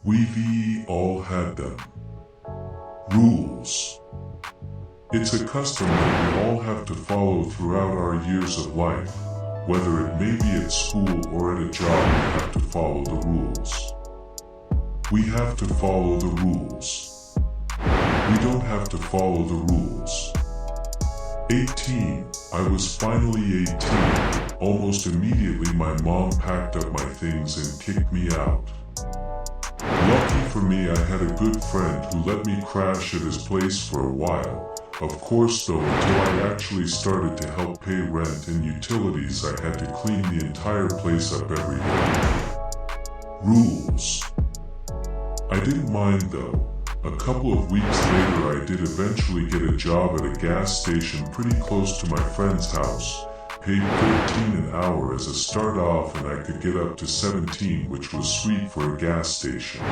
We've all had them. Rules. It's a custom that we all have to follow throughout our years of life. Whether it may be at school or at a job, we have to follow the rules. We have to follow the rules. We don't have to follow the rules. 18. I was finally 18. Almost immediately my mom packed up my things and kicked me out. Lucky for me, I had a good friend who let me crash at his place for a while. Of course though, until I actually started to help pay rent and utilities, I had to clean the entire place up every day. Rules. I didn't mind though. A couple of weeks later I did eventually get a job at a gas station pretty close to my friend's house. Paid $13 an hour as a start off, and I could get up to $17, which was sweet for a gas station.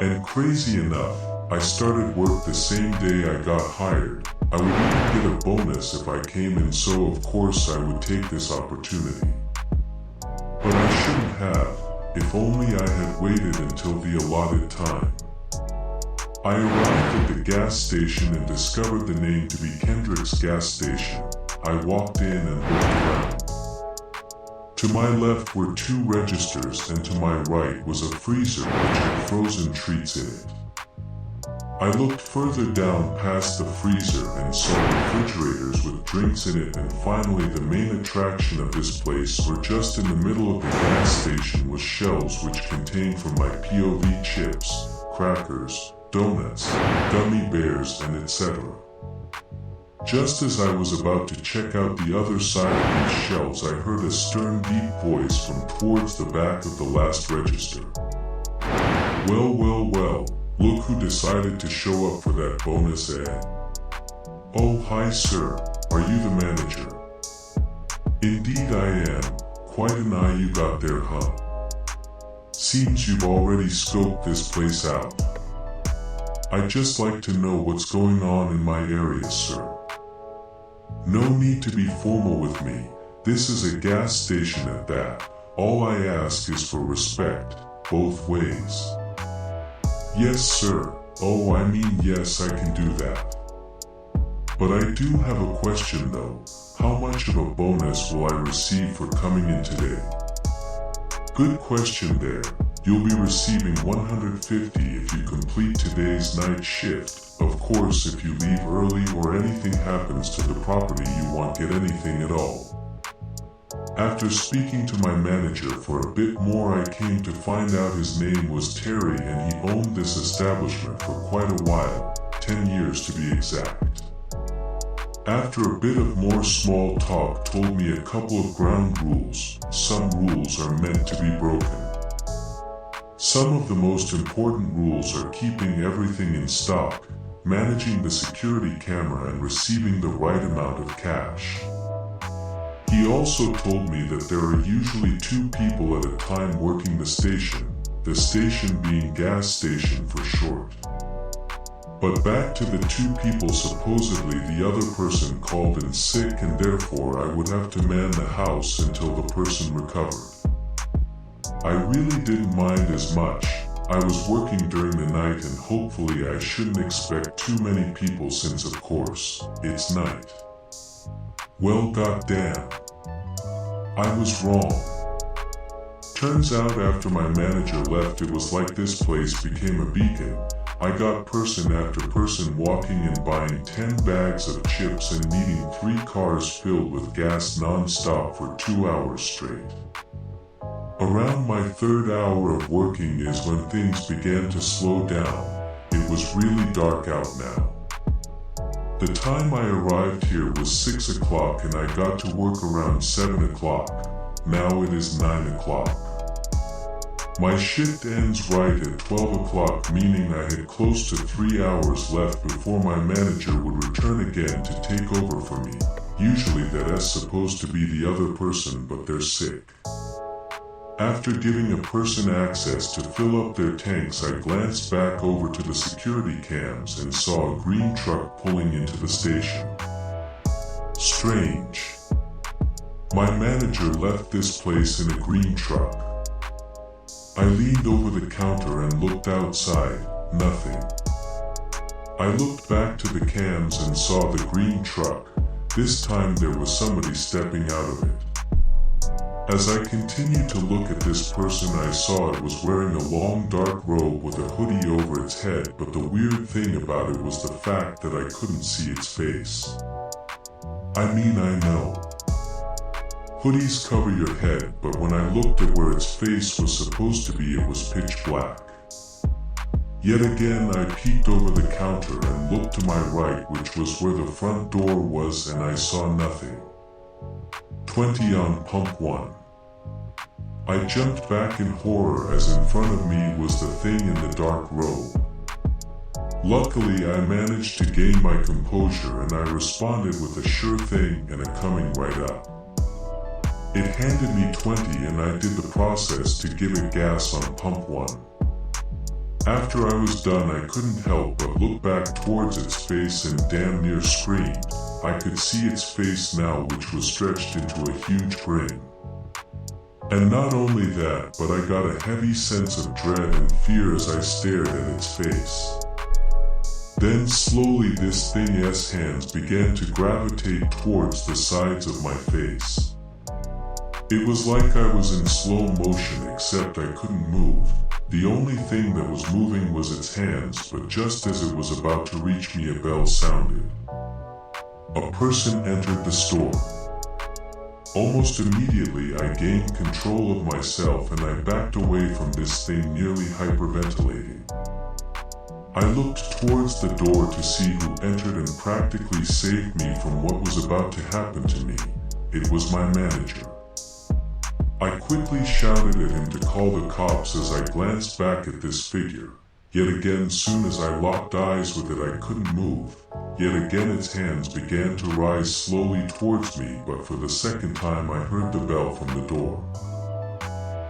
And crazy enough, I started work the same day I got hired. I would even get a bonus if I came in, so of course I would take this opportunity. But I shouldn't have, if only I had waited until the allotted time. I arrived at the gas station and discovered the name to be Kendrick's gas station. I walked in and looked around. To my left were 2 registers, and to my right was a freezer which had frozen treats in it. I looked further down past the freezer and saw refrigerators with drinks in it, and finally the main attraction of this place, where just in the middle of the gas station was shelves which contained from my POV chips, crackers, donuts, gummy bears, and etc. Just as I was about to check out the other side of these shelves, I heard a stern, deep voice from towards the back of the last register. Well, well, well, look who decided to show up for that bonus ad. Oh, hi sir, are you the manager? Indeed I am. Quite an eye you got there, huh? Seems you've already scoped this place out. I'd just like to know what's going on in my area, sir. No need to be formal with me. This is a gas station at that. All I ask is for respect, both ways. Yes, sir. Oh, I mean, yes, I can do that. But I do have a question though. How much of a bonus will I receive for coming in today? Good question there. You'll be receiving $150 if you complete today's night shift. Of course, if you leave early or anything happens to the property, you won't get anything at all. After speaking to my manager for a bit more, I came to find out his name was Terry, and he owned this establishment for quite a while, 10 years to be exact. After a bit of more small talk, told me a couple of ground rules. Some rules are meant to be broken. Some of the most important rules are keeping everything in stock, managing the security camera, and receiving the right amount of cash. He also told me that there are usually 2 people at a time working the station being gas station for short. But back to the 2 people, supposedly the other person called in sick, and therefore I would have to man the house until the person recovered. I really didn't mind as much. I was working during the night, and hopefully I shouldn't expect too many people since of course, it's night. Well, goddamn. I was wrong. Turns out after my manager left, it was like this place became a beacon. I got person after person walking and buying 10 bags of chips and needing 3 cars filled with gas non-stop for 2 hours straight. Around my 3rd hour of working is when things began to slow down. It was really dark out now. The time I arrived here was 6 o'clock, and I got to work around 7 o'clock. Now it is 9 o'clock. My shift ends right at 12 o'clock, meaning I had close to 3 hours left before my manager would return again to take over for me. Usually that's supposed to be the other person, but they're sick. After giving a person access to fill up their tanks, I glanced back over to the security cams and saw a green truck pulling into the station. Strange. My manager left this place in a green truck. I leaned over the counter and looked outside. Nothing. I looked back to the cams and saw the green truck. This time there was somebody stepping out of it. As I continued to look at this person, I saw it was wearing a long dark robe with a hoodie over its head, but the weird thing about it was the fact that I couldn't see its face. I mean, I know hoodies cover your head, but when I looked at where its face was supposed to be, it was pitch black. Yet again, I peeked over the counter and looked to my right, which was where the front door was, and I saw nothing. 20 on pump 1. I jumped back in horror as in front of me was the thing in the dark robe. Luckily, I managed to gain my composure and I responded with a sure thing and a coming right up. It handed me 20 and I did the process to give it gas on pump 1. After I was done, I couldn't help but look back towards its face and damn near screamed. I could see its face now, which was stretched into a huge grin. And not only that, but I got a heavy sense of dread and fear as I stared at its face. Then slowly this thing's hands began to gravitate towards the sides of my face. It was like I was in slow motion, except I couldn't move. The only thing that was moving was its hands, but just as it was about to reach me, a bell sounded. A person entered the store. Almost immediately, I gained control of myself and I backed away from this thing, nearly hyperventilating. I looked towards the door to see who entered and practically saved me from what was about to happen to me. It was my manager. I quickly shouted at him to call the cops as I glanced back at this figure. Yet again, soon as I locked eyes with it, I couldn't move. Yet again its hands began to rise slowly towards me, but for the second time I heard the bell from the door.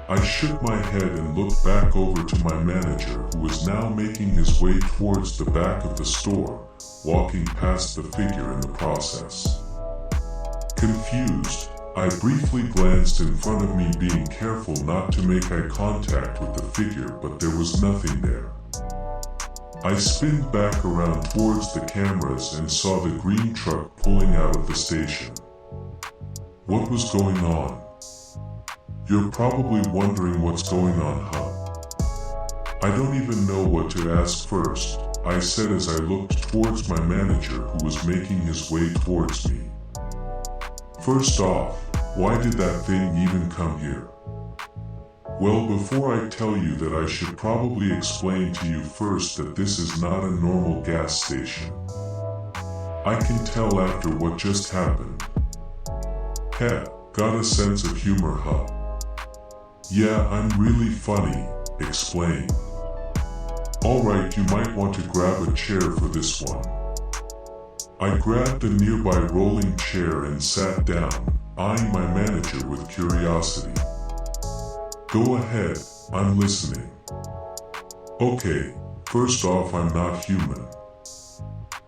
I shook my head and looked back over to my manager, who was now making his way towards the back of the store, walking past the figure in the process. Confused, I briefly glanced in front of me, being careful not to make eye contact with the figure, but there was nothing there. I spinned back around towards the cameras and saw the green truck pulling out of the station. What was going on? You're probably wondering what's going on, huh? I don't even know what to ask first, I said as I looked towards my manager, who was making his way towards me. First off, why did that thing even come here? Well, before I tell you that, I should probably explain to you first that this is not a normal gas station. I can tell after what just happened. Heh, got a sense of humor, huh? Yeah, I'm really funny, explain. Alright, you might want to grab a chair for this one. I grabbed a nearby rolling chair and sat down, eyeing my manager with curiosity. Go ahead, I'm listening. Okay, first off, I'm not human.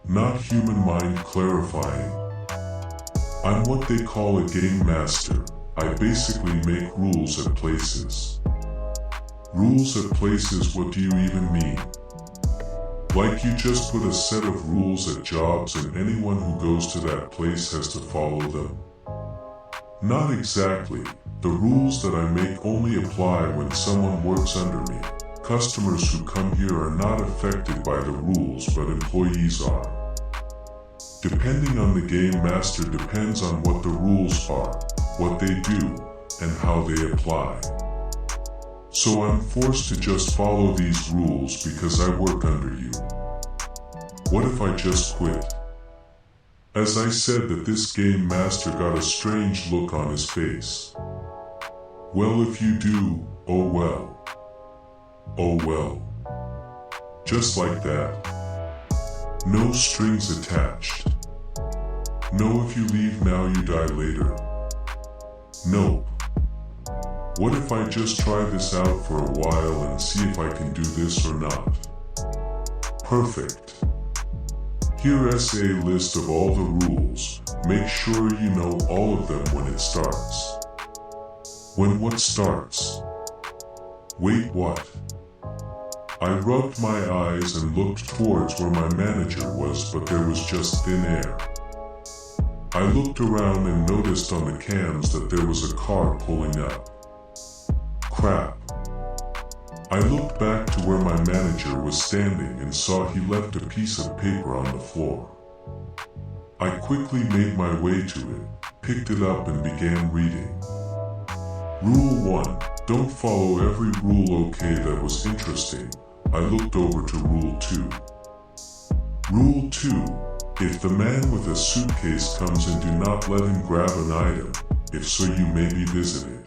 Not human, mind clarifying. I'm what they call a game master. I basically make rules at places. Rules at places, what do you even mean? Like you just put a set of rules at jobs and anyone who goes to that place has to follow them? Not exactly. The rules that I make only apply when someone works under me. Customers who come here are not affected by the rules, but employees are. Depending on the game master depends on what the rules are, what they do, and how they apply. So I'm forced to just follow these rules because I work under you. What if I just quit? As I said that, this game master got a strange look on his face. Well, if you do, oh well. Oh well. Just like that. No strings attached. No, if you leave now you die later. Nope. What if I just try this out for a while and see if I can do this or not? Perfect. Here's a list of all the rules. Make sure you know all of them when it starts. When what starts? Wait, what? I rubbed my eyes and looked towards where my manager was, but there was just thin air. I looked around and noticed on the cams that there was a car pulling up. Crap. I looked back to where my manager was standing and saw he left a piece of paper on the floor. I quickly made my way to it, picked it up and began reading. Rule 1. Don't follow every rule. Okay, that was interesting. I looked over to Rule 2. Rule 2. If the man with a suitcase comes in, do not let him grab an item. If so, you may be visited.